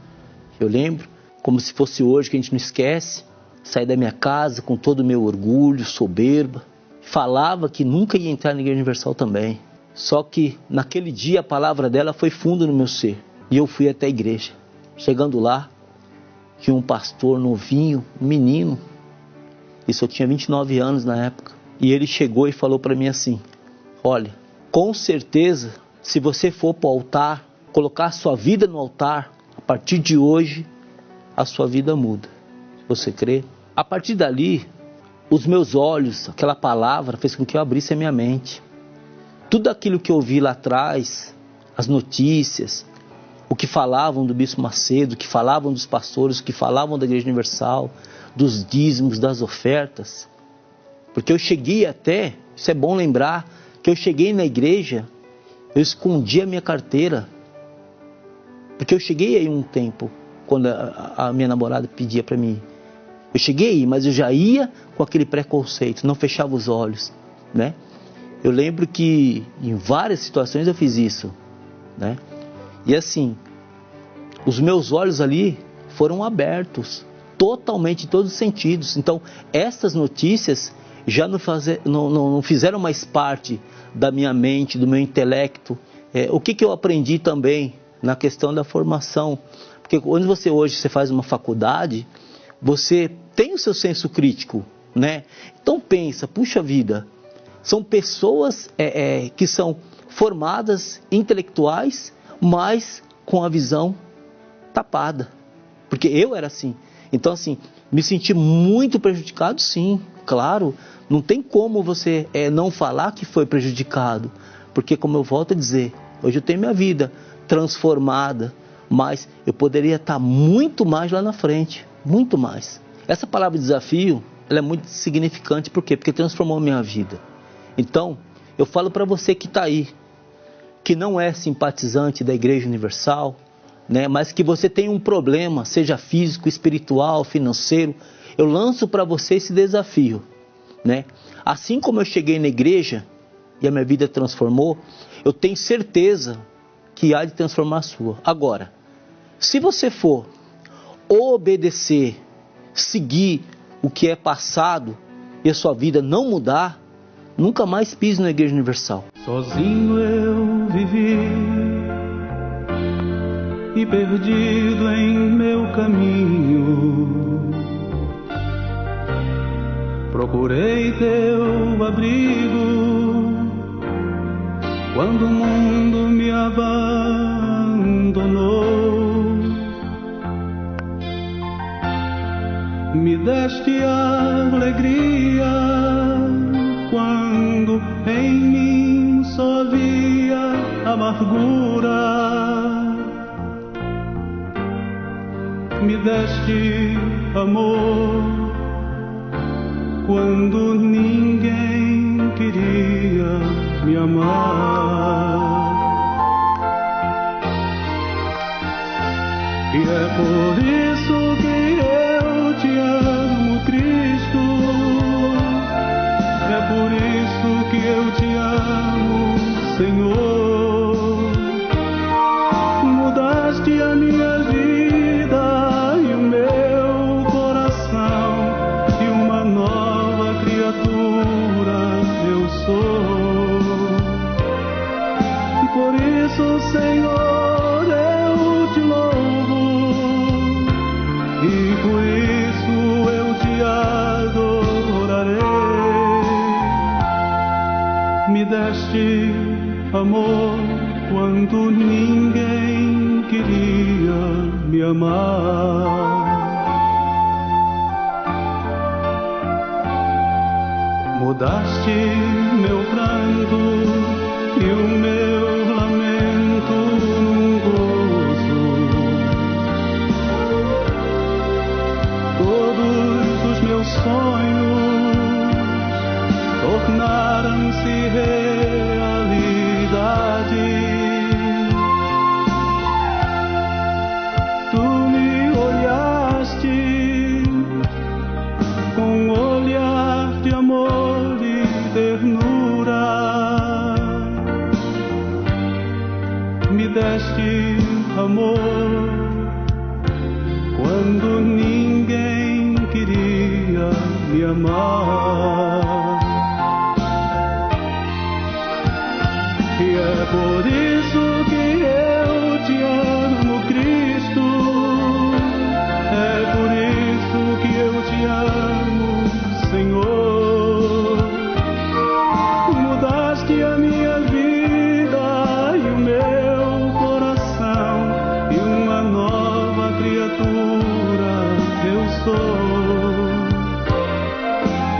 eu lembro, como se fosse hoje, que a gente não esquece. Saí da minha casa com todo o meu orgulho, soberba. Falava que nunca ia entrar na Igreja Universal também. Só que naquele dia a palavra dela foi fundo no meu ser. E eu fui até a igreja. Chegando lá, tinha um pastor novinho, um menino. Isso eu tinha 29 anos na época. E ele chegou e falou para mim assim: olha, com certeza, se você for para o altar, colocar a sua vida no altar, a partir de hoje, a sua vida muda. Você crê? A partir dali, os meus olhos, aquela palavra, fez com que eu abrisse a minha mente. Tudo aquilo que eu vi lá atrás, as notícias, o que falavam do Bispo Macedo, o que falavam dos pastores, o que falavam da Igreja Universal, dos dízimos, das ofertas. Porque eu cheguei até, isso é bom lembrar, que eu cheguei na igreja, eu escondi a minha carteira. Porque eu cheguei aí um tempo, quando a minha namorada pedia para mim. Eu cheguei aí, mas eu já ia com aquele preconceito, não fechava os olhos, né? Eu lembro que em várias situações eu fiz isso, né? E assim, os meus olhos ali foram abertos, totalmente, em todos os sentidos. Então, essas notícias já não fizeram mais parte da minha mente, do meu intelecto. O que eu aprendi também na questão da formação? Porque quando você faz uma faculdade, você tem o seu senso crítico, né? Então pensa, puxa vida, são pessoas que são formadas, intelectuais, mas com a visão tapada. Porque eu era assim. Então assim, me senti muito prejudicado, sim, claro. Não tem como você não falar que foi prejudicado. Porque, como eu volto a dizer, hoje eu tenho minha vida transformada, mas eu poderia estar muito mais lá na frente, muito mais. Essa palavra desafio, ela é muito significante. Por quê? Porque transformou a minha vida. Então, eu falo para você que está aí, que não é simpatizante da Igreja Universal, né, mas que você tem um problema, seja físico, espiritual, financeiro, eu lanço para você esse desafio, né? Assim como eu cheguei na igreja e a minha vida transformou, eu tenho certeza que há de transformar a sua. Agora, se você for obedecer, seguir o que é passado e a sua vida não mudar, nunca mais pise na Igreja Universal. Sozinho eu vivi e perdido em meu caminho, procurei teu abrigo quando o mundo me abandonou. Me deste alegria quando em mim só havia amargura. Me deste amor quando ninguém queria me amar. E é por isso que eu te amo, Cristo. É por isso que eu te amo, Senhor. Mudaste a minha vida e o meu coração, e uma nova criatura eu sou. E por isso, Senhor, eu te louvo, e por isso eu te adorarei. Me deste amor quando ninguém queria me amar. Mudaste meu pranto e o meu lamento num gozo. Todos os meus sonhos tornaram-se realidade. Tu me olhaste com um olhar de amor e ternura. Me deste amor quando ninguém queria me amar. E é por isso que eu te amo, Cristo. É por isso que eu te amo, Senhor. Mudaste a minha vida e o meu coração, e uma nova criatura eu sou.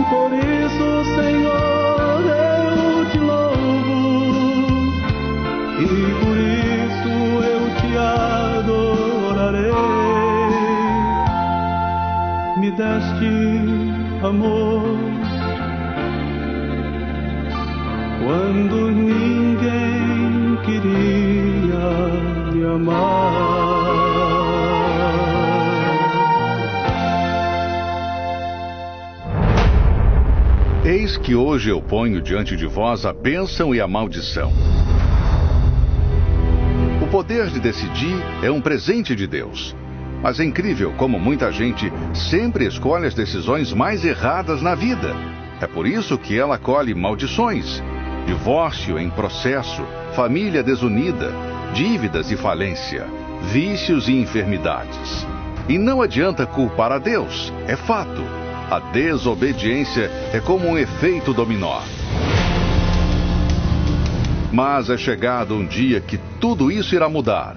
Por isso, Senhor, eu te louvo, e por isso eu te adorarei. Me deste amor quando ninguém queria me amar. Eis que hoje eu ponho diante de vós a bênção e a maldição. O poder de decidir é um presente de Deus. Mas é incrível como muita gente sempre escolhe as decisões mais erradas na vida. É por isso que ela colhe maldições, divórcio em processo, família desunida, dívidas e falência, vícios e enfermidades. E não adianta culpar a Deus, é fato. A desobediência é como um efeito dominó. Mas é chegado um dia que tudo isso irá mudar.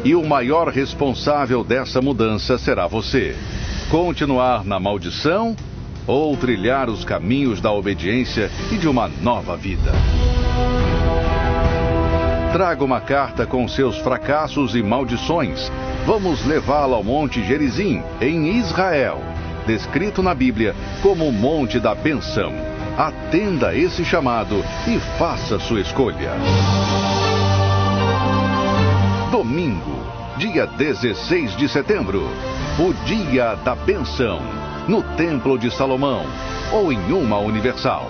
E o maior responsável dessa mudança será você. Continuar na maldição ou trilhar os caminhos da obediência e de uma nova vida. Traga uma carta com seus fracassos e maldições. Vamos levá-la ao Monte Gerizim, em Israel, descrito na Bíblia como o Monte da Bênção. Atenda esse chamado e faça sua escolha. Domingo, dia 16 de setembro, o Dia da Bênção, no Templo de Salomão ou em uma Universal.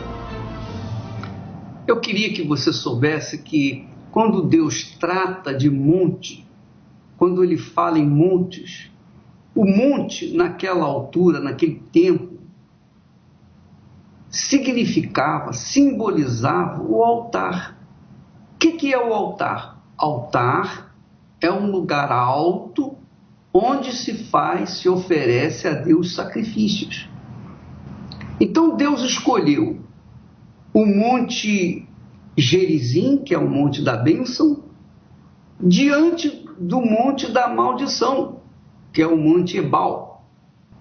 Eu queria que você soubesse que quando Deus trata de monte, quando ele fala em montes, o monte naquela altura, naquele tempo, significava, simbolizava o altar. O que é o altar? Altar é um lugar alto onde se oferece a Deus sacrifícios. Então Deus escolheu o Monte Gerizim, que é o Monte da Bênção, diante do Monte da Maldição, que é o Monte Ebal.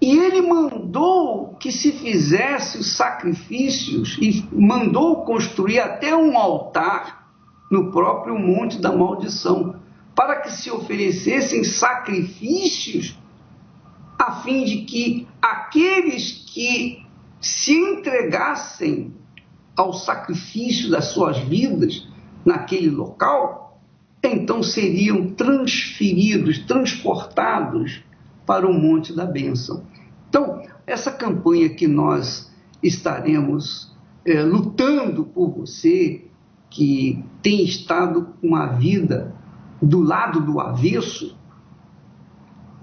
E ele mandou que se fizesse os sacrifícios e mandou construir até um altar no próprio Monte da Maldição, para que se oferecessem sacrifícios a fim de que aqueles que se entregassem ao sacrifício das suas vidas naquele local, então seriam transferidos, transportados para o Monte da Bênção. Então, essa campanha que nós estaremos lutando por você, que tem estado com a vida do lado do avesso,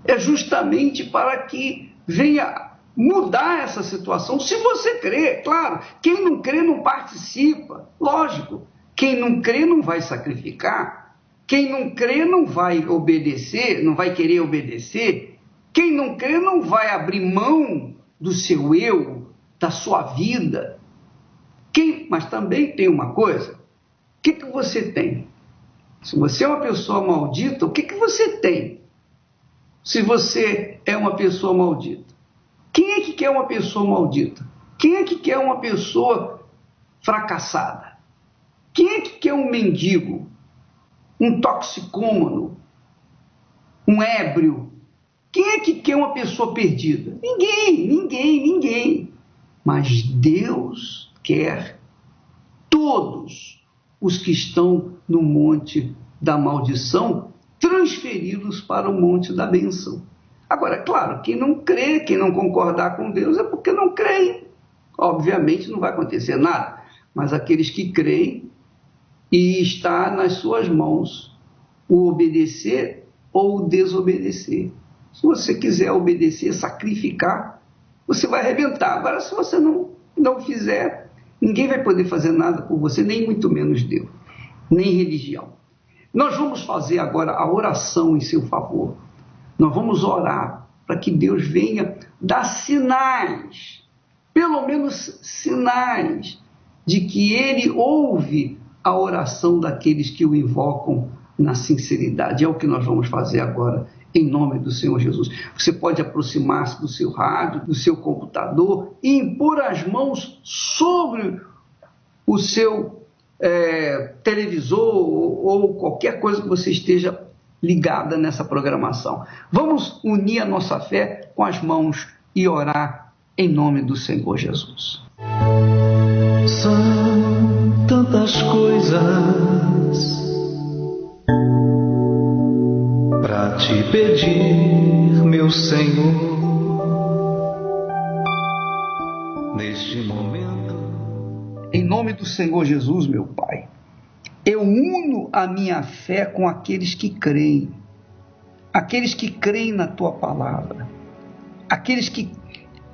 é justamente para que venha mudar essa situação. Se você crê, claro, quem não crê não participa, lógico, quem não crê não vai sacrificar, quem não crê não vai obedecer, não vai querer obedecer, quem não crê não vai abrir mão do seu eu, da sua vida. Mas também tem uma coisa, o que você tem? Se você é uma pessoa maldita, o que você tem? Se você é uma pessoa maldita. Quem é que quer uma pessoa maldita? Quem é que quer uma pessoa fracassada? Quem é que quer um mendigo? Um toxicômano? Um ébrio? Quem é que quer uma pessoa perdida? Ninguém. Mas Deus quer todos os que estão no Monte da Maldição transferidos para o Monte da Bênção. Agora, claro, quem não crê, quem não concordar com Deus é porque não crê. Obviamente não vai acontecer nada, mas aqueles que creem, e está nas suas mãos o obedecer ou o desobedecer. Se você quiser obedecer, sacrificar, você vai arrebentar. Agora, se você não fizer, ninguém vai poder fazer nada por você, nem muito menos Deus, nem religião. Nós vamos fazer agora a oração em seu favor. Nós vamos orar para que Deus venha dar sinais, pelo menos sinais, de que Ele ouve a oração daqueles que o invocam na sinceridade. É o que nós vamos fazer agora, em nome do Senhor Jesus. Você pode aproximar-se do seu rádio, do seu computador e impor as mãos sobre o seu televisor ou qualquer coisa que você esteja ligada nessa programação. Vamos unir a nossa fé com as mãos e orar em nome do Senhor Jesus. São tantas coisas para te pedir, meu Senhor, neste momento. Em nome do Senhor Jesus, meu Pai, eu uno a minha fé com aqueles que creem na Tua palavra, aqueles que,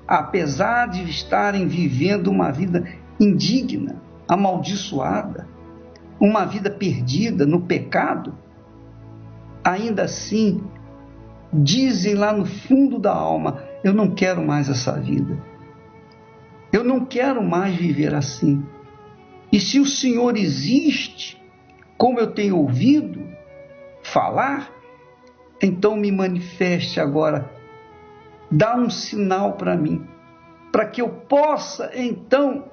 apesar de estarem vivendo uma vida indigna, amaldiçoada, uma vida perdida no pecado, ainda assim dizem lá no fundo da alma: eu não quero mais essa vida, eu não quero mais viver assim. E se o Senhor existe, como eu tenho ouvido falar, então me manifeste agora, dá um sinal para mim, para que eu possa então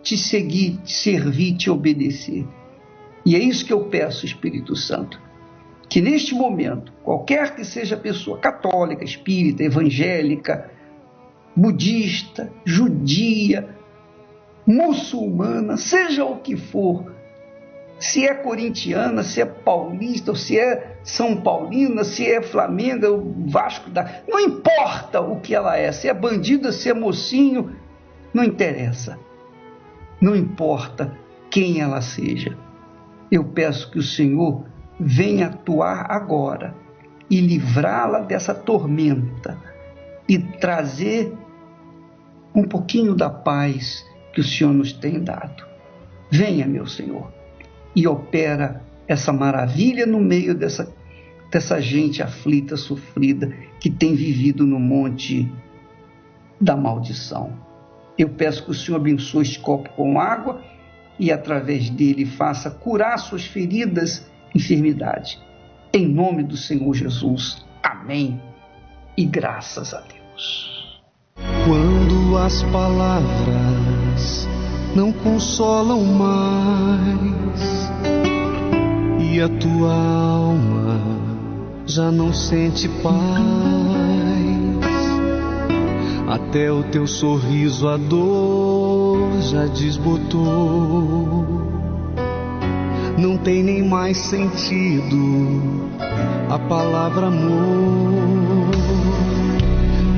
te seguir, te servir, te obedecer. E é isso que eu peço, Espírito Santo, que neste momento, qualquer que seja a pessoa, católica, espírita, evangélica, budista, judia, muçulmana, seja o que for, se é corintiana, se é paulista, ou se é São Paulina, se é Flamengo, Vasco da... Não importa o que ela é, se é bandida, se é mocinho, não interessa. Não importa quem ela seja. Eu peço que o Senhor venha atuar agora e livrá-la dessa tormenta e trazer um pouquinho da paz que o Senhor nos tem dado. Venha, meu Senhor, e opera essa maravilha no meio dessa gente aflita, sofrida, que tem vivido no monte da maldição. Eu peço que o Senhor abençoe este copo com água e através dele faça curar suas feridas, enfermidade. Em nome do Senhor Jesus. Amém. E graças a Deus. Quando as palavras não consolam mais e a tua alma já não sente paz, até o teu sorriso a dor já desbotou, não tem nem mais sentido a palavra amor.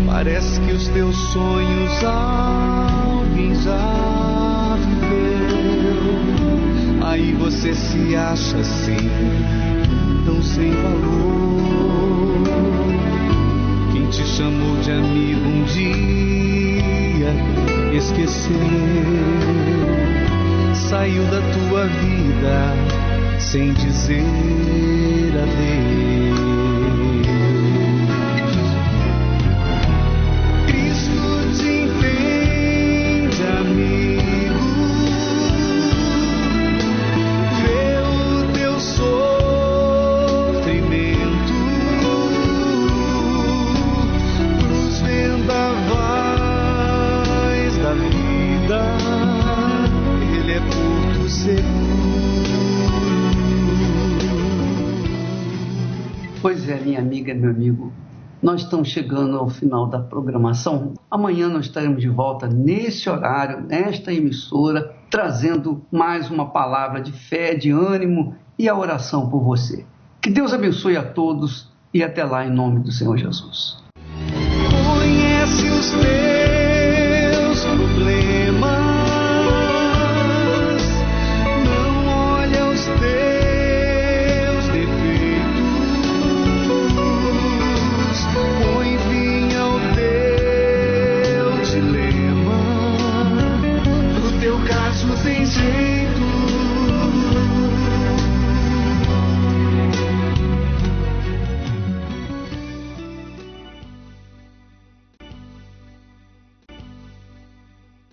Parece que os teus sonhos alguém já viveu. Aí você se acha assim, tão sem valor. Quem te chamou de amigo um dia esqueceu. Saiu da tua vida sem dizer adeus. Cristo te entende, amigo, vê o teu sofrimento, pros vendavais da vida, Ele é porto seguro. Pois é, minha amiga, meu amigo, nós estamos chegando ao final da programação. Amanhã nós estaremos de volta nesse horário, nesta emissora, trazendo mais uma palavra de fé, de ânimo e a oração por você. Que Deus abençoe a todos e até lá em nome do Senhor Jesus. Conhece os teus problemas.